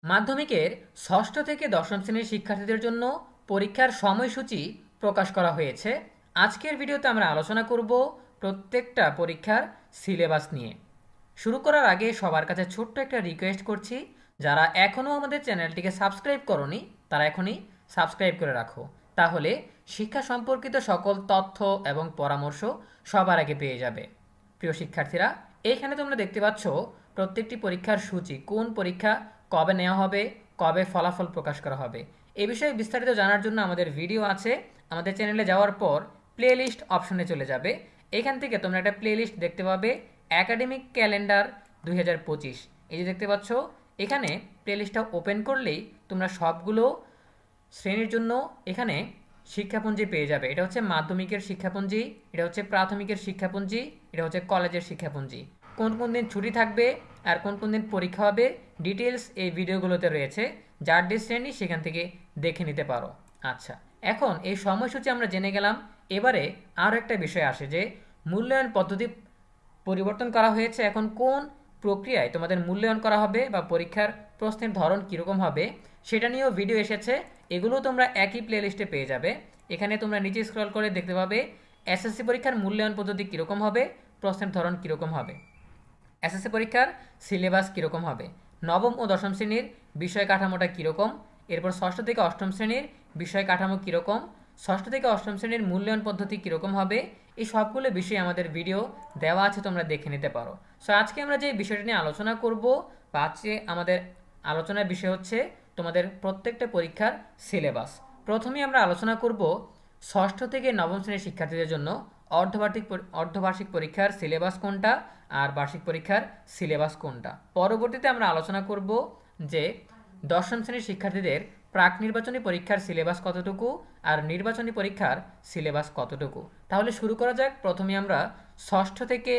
মাধ্যমিকের ষষ্ঠ থেকে দশম শ্রেণীর শিক্ষার্থীদের জন্য পরীক্ষার সময়সূচি প্রকাশ করা হয়েছে। আজকের ভিডিওতে আমরা আলোচনা করব প্রত্যেকটা পরীক্ষার সিলেবাস নিয়ে। শুরু করার আগে সবার কাছে ছোট্ট একটা রিকোয়েস্ট করছি, যারা এখনও আমাদের চ্যানেলটিকে সাবস্ক্রাইব করনি তারা এখনই সাবস্ক্রাইব করে রাখো, তাহলে শিক্ষা সম্পর্কিত সকল তথ্য এবং পরামর্শ সবার আগে পেয়ে যাবে। প্রিয় শিক্ষার্থীরা, এইখানে তোমরা দেখতে পাচ্ছ প্রত্যেকটি পরীক্ষার সূচি, কোন পরীক্ষা কবে নেওয়া হবে, কবে ফলাফল প্রকাশ করা হবে। এ বিষয়ে বিস্তারিত জানার জন্য আমাদের ভিডিও আছে। আমাদের চ্যানেলে যাওয়ার পর প্লে লিস্ট অপশনে চলে যাবে। এখান থেকে তোমরা একটা প্লে লিস্ট দেখতে পাবে, একাডেমিক ক্যালেন্ডার 2025। এই যে দেখতে পাচ্ছ, এখানে প্লে লিস্টটা ওপেন করলেই তোমরা সবগুলো শ্রেণীর জন্য এখানে শিক্ষাপঞ্জি পেয়ে যাবে। এটা হচ্ছে মাধ্যমিকের শিক্ষাপঞ্জি, এটা হচ্ছে প্রাথমিকের শিক্ষাপঞ্জি, এটা হচ্ছে কলেজের শিক্ষাপঞ্জি। কোন কোন দিন ছুটি থাকবে আর কোন কোন দিন পরীক্ষা হবে ডিটেলস এই ভিডিওগুলোতে রয়েছে, যার যে শ্রেণী সেখান থেকে দেখে নিতে পারো। আচ্ছা, এখন এই সময়সূচি আমরা জেনে গেলাম। এবারে আরও একটা বিষয় আসে যে মূল্যায়ন পদ্ধতি পরিবর্তন করা হয়েছে। এখন কোন প্রক্রিয়ায় তোমাদের মূল্যায়ন করা হবে বা পরীক্ষার প্রশ্নের ধরন কীরকম হবে সেটা নিয়েও ভিডিও এসেছে। এগুলো তোমরা একই প্লে লিস্টে পেয়ে যাবে। এখানে তোমরা নিচে স্ক্রল করে দেখতে পাবে এসএসসি পরীক্ষার মূল্যায়ন পদ্ধতি কীরকম হবে, প্রশ্নের ধরন কীরকম হবে, এসএসসি পরীক্ষার সিলেবাস কীরকম হবে, নবম ও দশম শ্রেণীর বিষয় কাঠামোটা কীরকম, এরপর ষষ্ঠ থেকে অষ্টম শ্রেণীর বিষয় কাঠামো কীরকম, ষষ্ঠ থেকে অষ্টম শ্রেণীর মূল্যায়ন পদ্ধতি কীরকম হবে, এই সবগুলো বিষয় আমাদের ভিডিও দেওয়া আছে, তোমরা দেখে নিতে পারো। সো আজকে আমরা যে বিষয়টি নিয়ে আলোচনা করব বা আজকে আমাদের আলোচনার বিষয় হচ্ছে তোমাদের প্রত্যেকটা পরীক্ষার সিলেবাস। প্রথমেই আমরা আলোচনা করব ষষ্ঠ থেকে নবম শ্রেণীর শিক্ষার্থীদের জন্য অর্ধবার্ষিক পরীক্ষার সিলেবাস কোনটা আর বার্ষিক পরীক্ষার সিলেবাস কোনটা। পরবর্তীতে আমরা আলোচনা করব যে দশম শ্রেণীর শিক্ষার্থীদের প্রাক নির্বাচনী পরীক্ষার সিলেবাস কতটুকু আর নির্বাচনী পরীক্ষার সিলেবাস কতটুকু। তাহলে শুরু করা যাক। প্রথমে আমরা ষষ্ঠ থেকে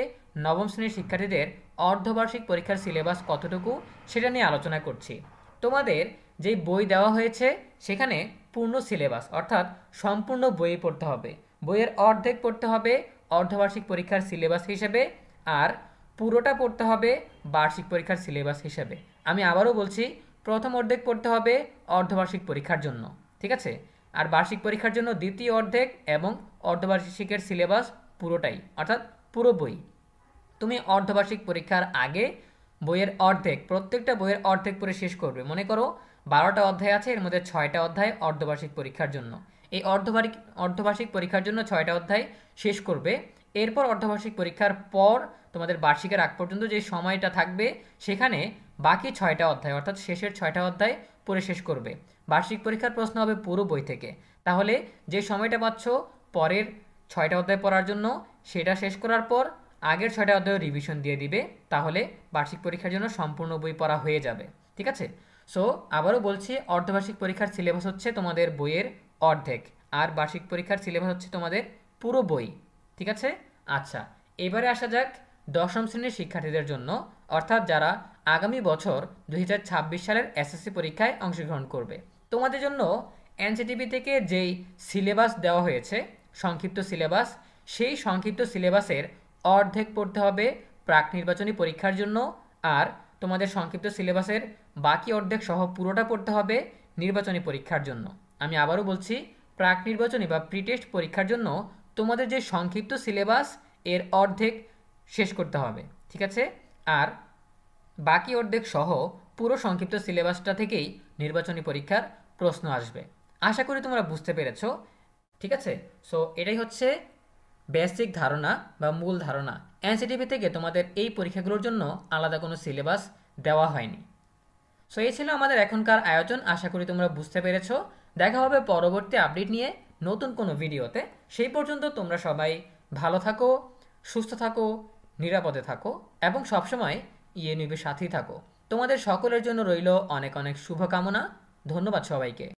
নবম শ্রেণীর শিক্ষার্থীদের অর্ধবার্ষিক পরীক্ষার সিলেবাস কতটুকু সেটা নিয়ে আলোচনা করছি। তোমাদের যেই বই দেওয়া হয়েছে সেখানে পূর্ণ সিলেবাস অর্থাৎ সম্পূর্ণ বই পড়তে হবে। বইয়ের অর্ধেক পড়তে হবে অর্ধবার্ষিক পরীক্ষার সিলেবাস হিসেবে, আর পুরোটা পড়তে হবে বার্ষিক পরীক্ষার সিলেবাস হিসেবে। আমি আবারও বলছি, প্রথম অর্ধেক পড়তে হবে অর্ধবার্ষিক পরীক্ষার জন্য, ঠিক আছে? আর বার্ষিক পরীক্ষার জন্য দ্বিতীয় অর্ধেক এবং অর্ধবার্ষিকের সিলেবাস পুরোটাই অর্থাৎ পুরো বই। তুমি অর্ধবার্ষিক পরীক্ষার আগে বইয়ের অর্ধেক, প্রত্যেকটা বইয়ের অর্ধেক পড়ে শেষ করবে। মনে করো 12টা অধ্যায় আছে, এর মধ্যে 6টা অধ্যায় অর্ধবার্ষিক পরীক্ষার জন্য। এই অর্ধবার্ষিক পরীক্ষার জন্য 6টা অধ্যায় শেষ করবে। এরপর অর্ধবার্ষিক পরীক্ষার পর তোমাদের বার্ষিকের আগ পর্যন্ত যে সময়টা থাকবে সেখানে বাকি 6টা অধ্যায় অর্থাৎ শেষের 6টা অধ্যায় পড়ে শেষ করবে। বার্ষিক পরীক্ষার প্রশ্ন হবে পুরো বই থেকে। তাহলে যে সময়টা পাচ্ছ পরের 6টা অধ্যায় পড়ার জন্য, সেটা শেষ করার পর আগের 6টা অধ্যায় রিভিশন দিয়ে দিবে, তাহলে বার্ষিক পরীক্ষার জন্য সম্পূর্ণ বই পড়া হয়ে যাবে, ঠিক আছে? সো আবারও বলছি, অর্ধবার্ষিক পরীক্ষার সিলেবাস হচ্ছে তোমাদের বইয়ের অর্ধেক, আর বার্ষিক পরীক্ষার সিলেবাস হচ্ছে তোমাদের পুরো বই, ঠিক আছে? আচ্ছা, এবারে আসা যাক দশম শ্রেণীর শিক্ষার্থীদের জন্য, অর্থাৎ যারা আগামী বছর 2026 সালের এসএসসি পরীক্ষায় অংশগ্রহণ করবে। তোমাদের জন্য এনসিটিভি থেকে যেই সিলেবাস দেওয়া হয়েছে, সংক্ষিপ্ত সিলেবাস, সেই সংক্ষিপ্ত সিলেবাসের অর্ধেক পড়তে হবে প্রাক নির্বাচনী পরীক্ষার জন্য, আর তোমাদের সংক্ষিপ্ত সিলেবাসের বাকি অর্ধেক সহ পুরোটা পড়তে হবে নির্বাচনী পরীক্ষার জন্য। আমি আবারও বলছি, প্রাক নির্বাচনী বা প্রিটেস্ট পরীক্ষার জন্য তোমাদের যে সংক্ষিপ্ত সিলেবাস এর অর্ধেক শেষ করতে হবে, ঠিক আছে? আর বাকি অর্ধেক সহ পুরো সংক্ষিপ্ত সিলেবাসটা থেকেই নির্বাচনী পরীক্ষার প্রশ্ন আসবে। আশা করি তোমরা বুঝতে পেরেছো, ঠিক আছে? সো এটাই হচ্ছে বেসিক ধারণা বা মূল ধারণা। এনসিটিভি থেকে তোমাদের এই পরীক্ষাগুলোর জন্য আলাদা কোনো সিলেবাস দেওয়া হয়নি। সো এই ছিল আমাদের এখনকার আয়োজন। আশা করি তোমরা বুঝতে পেরেছো। দেখা হবে পরবর্তী আপডেট নিয়ে নতুন কোনো ভিডিওতে। সেই পর্যন্ত তোমরা সবাই ভালো থাকো, সুস্থ থাকো, নিরাপদে থাকো এবং সবসময় ইএনইউবির সাথেই থাকো। তোমাদের সকলের জন্য রইল অনেক অনেক শুভকামনা। ধন্যবাদ সবাইকে।